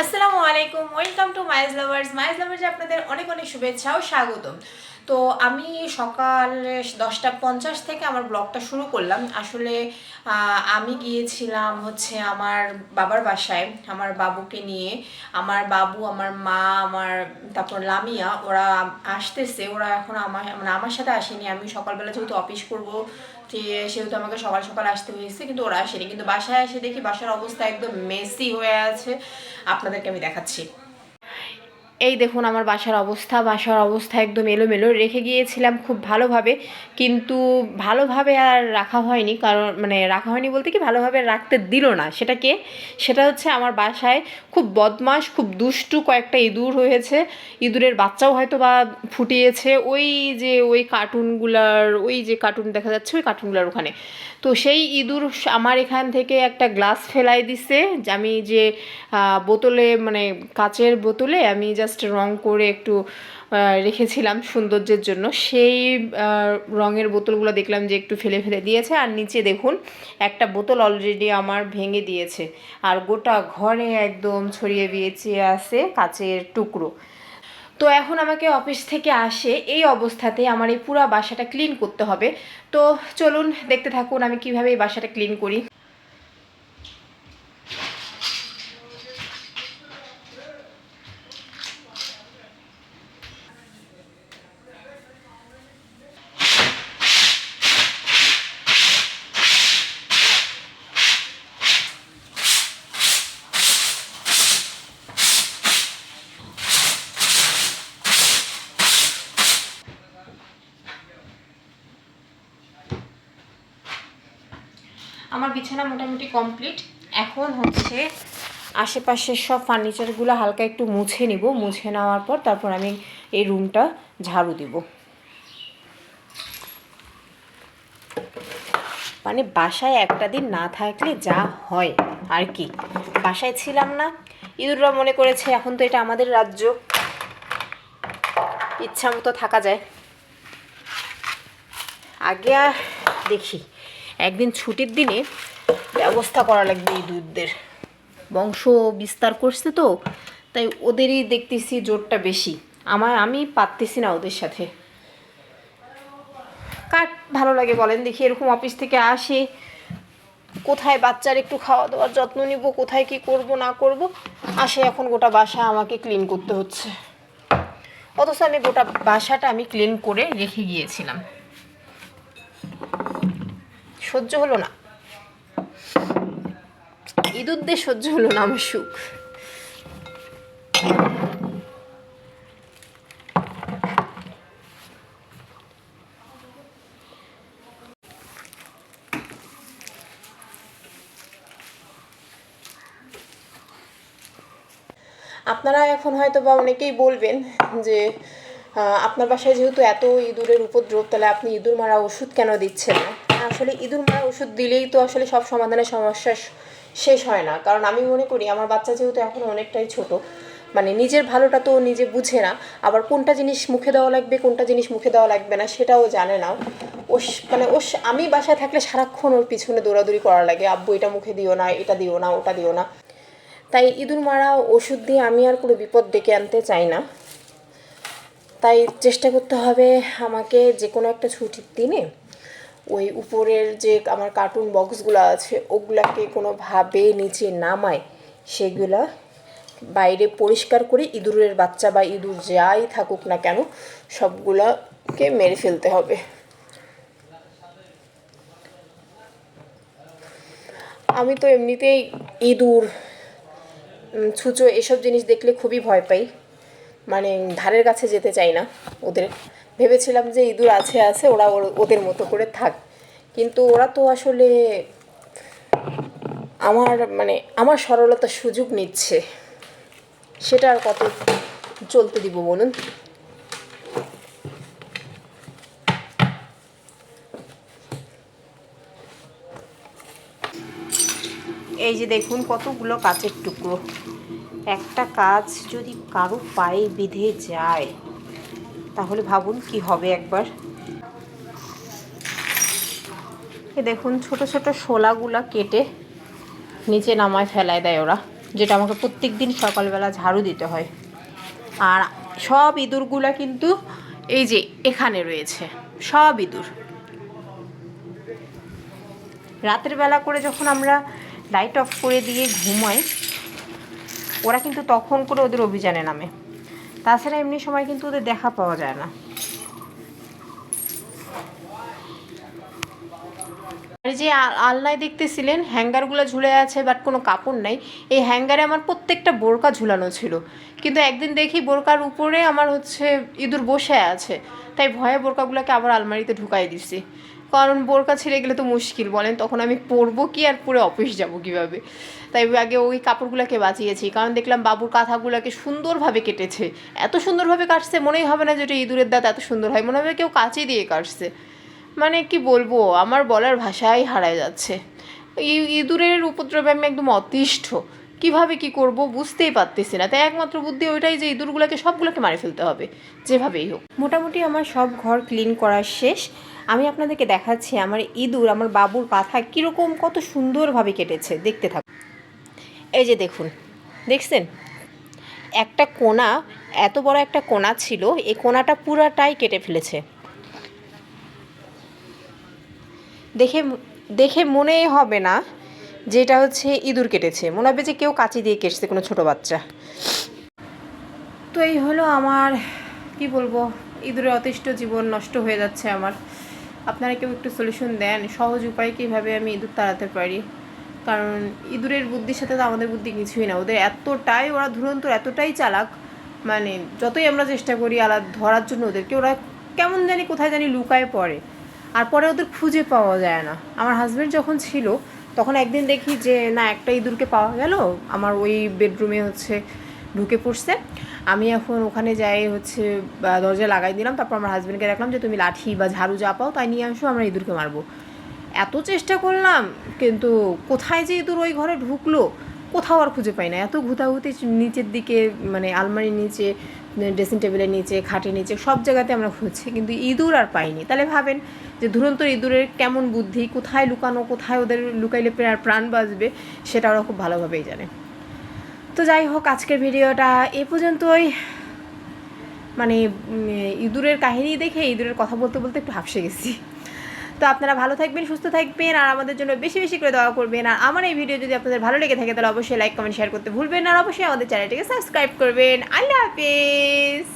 আসসালামু আলাইকুম, welcome to মাইজ লাভার্স আপনাদের অনেক অনেক শুভেচ্ছা ও স্বাগতম। তো আমি সকাল 10টা 50 থেকে আমার ব্লগটা শুরু করলাম। আসলে আমি গিয়েছিলাম হচ্ছে আমার বাবার বাসায় আমার বাবুকে নিয়ে। আমার বাবু, আমার মা, আমার তারপর লামিয়া ওরা আসতেছে। ওরা এখন আমার সাথে আসেনি। আমি সকালবেলা যেহেতু অফিস করবো সেহেতু আমাকে সকাল সকাল আসতে হয়েছে, কিন্তু ওরা আসেনি। কিন্তু বাসায় এসে দেখি বাসার অবস্থা একদম মেসি হয়ে আছে। আপনাদেরকে আমি দেখাচ্ছি। এই দেখুন আমার বাসার অবস্থা একদম এলোমেলো। রেখে গিয়েছিলাম খুব ভালোভাবে, কিন্তু ভালোভাবে আর রাখা হয়নি। কারণ রাখা হয়নি বলতে কি, ভালোভাবে রাখতে দিল না। সেটা হচ্ছে আমার বাসায় খুব বদমাশ, খুব দুষ্টু কয়েকটা ইঁদুর হয়েছে। ইঁদুরের বাচ্চাও হয়তো বা ফুটিয়েছে ওই যে কার্টুন দেখা যাচ্ছে ওই কার্টুনগুলোর ওখানে। তো সেই ইঁদুর আমার এখান থেকে একটা গ্লাস ফেলাই দিছে। আমি যে বোতলে কাচের বোতলে আমি জাস্ট রং করে একটু রেখেছিলাম সৌন্দর্যের জন্য, সেই রঙের বোতলগুলো দেখলাম যে একটু ফেলে ফেলে দিয়েছে। আর নিচে দেখুন একটা বোতল অলরেডি আমার ভেঙে দিয়েছে। আর গোটা ঘরে একদম ছড়িয়ে বিছিয়ে আছে কাচের টুকরো। তো এখন আমাকে অফিস থেকে আসে এই অবস্থাতে আমার এই পুরো বাসাটা ক্লিন করতে হবে। তো চলুন দেখতে থাকুন আমি কিভাবে এই বাসাটা ক্লিন করি। আমার বিছানা মোটামুটি কমপ্লিট। এখন হচ্ছে আশেপাশের সব ফার্নিচারগুলো হালকা একটু মুছে নিব। মুছে নেওয়ার পর তারপর আমি এই রুমটা ঝাড়ু দিব। বাসায় একটা দিন না থাকলে যা হয় আর কি। বাসায় ছিলাম না, ইঁদুররা মনে করেছে এখন তো এটা আমাদের রাজ্য, ইচ্ছা মতো থাকা যায়। আগে দেখি একদিন ছুটির দিনে ব্যবস্থা করা লাগবে। ইঁদুরদের বংশ বিস্তার করছে তো, তাই ওদেরই দেখতেছি জোরটা বেশি। আমি পারতেছি না ওদের সাথে। কার ভালো লাগে বলেন দেখি, এরকম অফিস থেকে আসে, কোথায় বাচ্চার একটু খাওয়া দাওয়ার যত্ন নিব, কোথায় কি করব না করব, আসে এখন গোটা বাসা আমাকে ক্লিন করতে হচ্ছে। অথচ আমি গোটা বাসাটা আমি ক্লিন করে রেখে গিয়েছিলাম। সহ্য হলো না, ইঁদুরদের সহ্য হলো না আমার সুখ। আপনারা এখন হয়তো বা অনেকেই বলবেন যে আপনার বাসায় যেহেতু এত ইঁদুরের উপদ্রব, তাহলে আপনি ইঁদুর মারা ওষুধ কেন দিচ্ছেন না? আসলে ইঁদুর মারা ওষুধ দিলেই তো আসলে সব সমাধানের সমস্যা শেষ হয় না। কারণ আমি মনে করি আমার বাচ্চা যেহেতু এখন অনেকটাই ছোট, নিজের ভালোটা তো নিজে বুঝে না। আবার কোনটা জিনিস মুখে দেওয়া লাগবে, কোনটা জিনিস মুখে দেওয়া লাগবে না সেটাও জানে না। আমি বাসায় থাকলে সারাক্ষণ ওর পিছনে দৌড়াদৌড়ি করা লাগে, আব্বু এটা মুখে দিও না, এটা দিও না, ওটা দিও না। তাই ইঁদুর মারা ওষুধ দিয়ে আমি আর কোনো বিপদ ডেকে আনতে চাই না। তাই চেষ্টা করতে হবে আমাকে যে কোনো একটা ছুটির দিনে ওই উপরের যে আমার কার্টুন বক্সগুলো আছে ওগুলাকে কোনোভাবে নিচে নামায় সেগুলা বাইরে পরিষ্কার করে ইঁদুরের বাচ্চা বা ইঁদুর যাই থাকুক না কেন সবগুলোকে মেরে ফেলতে হবে। আমি তো এমনিতেই ইঁদুর, ছুঁচো এসব জিনিস দেখলে খুবই ভয় পাই। ধারের কাছে যেতে চাই না ওদের। ভেবেছিলাম যে ইঁদুর আছে ওরা ওদের মতো করে থাক, কিন্তু ওরা তো আসলে আমার সরলতার সুযোগ নিচ্ছে। সেটা আর কত চলতে দিব বলুন। এই যে দেখুন কতগুলো কাচের টুকরো। একটা কাজ যদি কারো পায়ে বিঁধে যায় তাহলে ভাবুন কি হবে একবার। দেখুন ছোট ছোট শোলাগুলা কেটে নিচে নামায় ফেলায় দেয় ওরা। যেটা আমাকে প্রত্যেক দিন সকালবেলা ঝাড়ু দিতে হয়। আর সব ইঁদুরগুলা কিন্তু এই যে এখানে রয়েছে, সব ইঁদুর। রাতের বেলা করে যখন আমরা লাইট অফ করে দিয়ে ঘুমাই, ওরা কিন্তু তখন করে ওদের অভিযানে নামে। তাছাড়া এমনি সময় কিন্তু ওদের দেখা পাওয়া যায় না। আর যে আলনায় দেখতেছিলেন হ্যাঙ্গারগুলো ঝুলে আছে বাট কোনো কাপড় নাই, এই হ্যাঙ্গারে আমার প্রত্যেকটা বোরকা ঝুলানো ছিল। কিন্তু একদিন দেখি বোরকার উপরে আমার ইঁদুর বসে আছে, তাই ভয়ে বোরকাগুলোকে আবার আলমারিতে ঢুকাই দিছি। কারণ বোরকা ছিঁড়ে গেলে তো মুশকিল, বলেন তখন আমি পরবো কি আর পরে অফিস যাব কীভাবে। তাই আগে ওই কাপড়গুলোকে বাঁচিয়েছি, কারণ দেখলাম বাবুর কাঁথাগুলোকে সুন্দরভাবে কেটেছে। এত সুন্দরভাবে কাটছে, মনেই হবে না যে এটা ইঁদুরের দাঁত এত সুন্দর হয়, মনে হবে কেউ কাঁচি দিয়ে কাটছে। মানে কি বলবো, আমার বলার ভাষাই হারায় যাচ্ছে। ইঁদুরের উপদ্রবে আমি একদম অতিষ্ঠ, কিভাবে কি করব বুঝতেই পারতেছি না। তাই একমাত্র বুদ্ধি ওইটাই যে ইঁদুরগুলোকে সবগুলোকে মারি ফেলতে হবে যেভাবেই হোক। মোটামুটি আমার সব ঘর ক্লিন করা শেষ। আমি আপনাদেরকে দেখাচ্ছি আমার ইঁদুর আমার বাবুর কাঁথা কীরকম কত সুন্দরভাবে কেটেছে, দেখতে থাকুন। এই যে দেখুন, দেখছেন একটা কোনা, এত বড় একটা কোনা ছিল, এই কোনাটা পুরাটাই কেটে ফেলেছে। দেখে দেখে মনেই হবে না যে এটা ইঁদুর কেটেছে, মনে হবে যে কেউ কাঁচি দিয়ে কেটেছে, কোনো ছোটো বাচ্চা। তো এই হলো আমার, কি বলবো, ইঁদুরের অতিষ্ঠ জীবন নষ্ট হয়ে যাচ্ছে আমার। আপনারা কেউ একটু সলিউশন দেন, সহজ উপায় কীভাবে আমি ইঁদুর তাড়াতে পারি। কারণ ইঁদুরের বুদ্ধির সাথে তো আমাদের বুদ্ধি কিছুই না, ওদের এতটাই ওরা ধুরন্তর, এতটাই চালাক, মানে যতই আমরা চেষ্টা করি ধরার জন্য ওদেরকে, ওরা কেমন জানি কোথায় জানি লুকায় পড়ে, আর পরে ওদের খুঁজে পাওয়া যায় না। আমার হাজব্যান্ড যখন ছিল তখন একদিন দেখি যে না, একটা ইঁদুরকে পাওয়া গেল আমার ওই বেডরুমে ঢুকে পড়ছে। আমি এখন ওখানে যাই দরজা লাগাই দিলাম, তারপর আমার হাজব্যান্ডকে দেখলাম যে তুমি লাঠি বা ঝাড়ু যা পাও তাই নিয়ে আসো, আমরা ইঁদুরকে মারবো। এত চেষ্টা করলাম, কিন্তু কোথায় যে ইঁদুর ওই ঘরে ঢুকলো কোথাও আর খুঁজে পাই না। এত ঘুতাঘুতি নিচের দিকে, মানে আলমারির নিচে, ড্রেসিং টেবিলের নিচে, খাটের নিচে, সব জায়গাতে আমরা খুঁজছি, কিন্তু ইঁদুর আর পাইনি। তাহলে ভাবেন যে ধুরন্তর ইঁদুরের কেমন বুদ্ধি, কোথায় লুকানো, কোথায় ওদের লুকাইলে প্রাণ বাঁচবে সেটা ওরা খুব ভালোভাবেই জানে। তো যাই হোক, আজকের ভিডিওটা এ পর্যন্তই। মানে ইঁদুরের কাহিনী দেখে ইঁদুরের কথা বলতে বলতে একটু হাঁপসে গেছি। তো আপনারা ভালো থাকবেন, সুস্থ থাকবেন, আর আমাদের জন্য বেশি বেশি করে দোয়া করবেন। আর আমার এই ভিডিও যদি আপনাদের ভালো লেগে থাকে তাহলে অবশ্যই লাইক কমেন্ট শেয়ার করতে ভুলবেন না, আর অবশ্যই আমাদের চ্যানেলটিকে সাবস্ক্রাইব করবেন। আল্লাহ হাফেজ।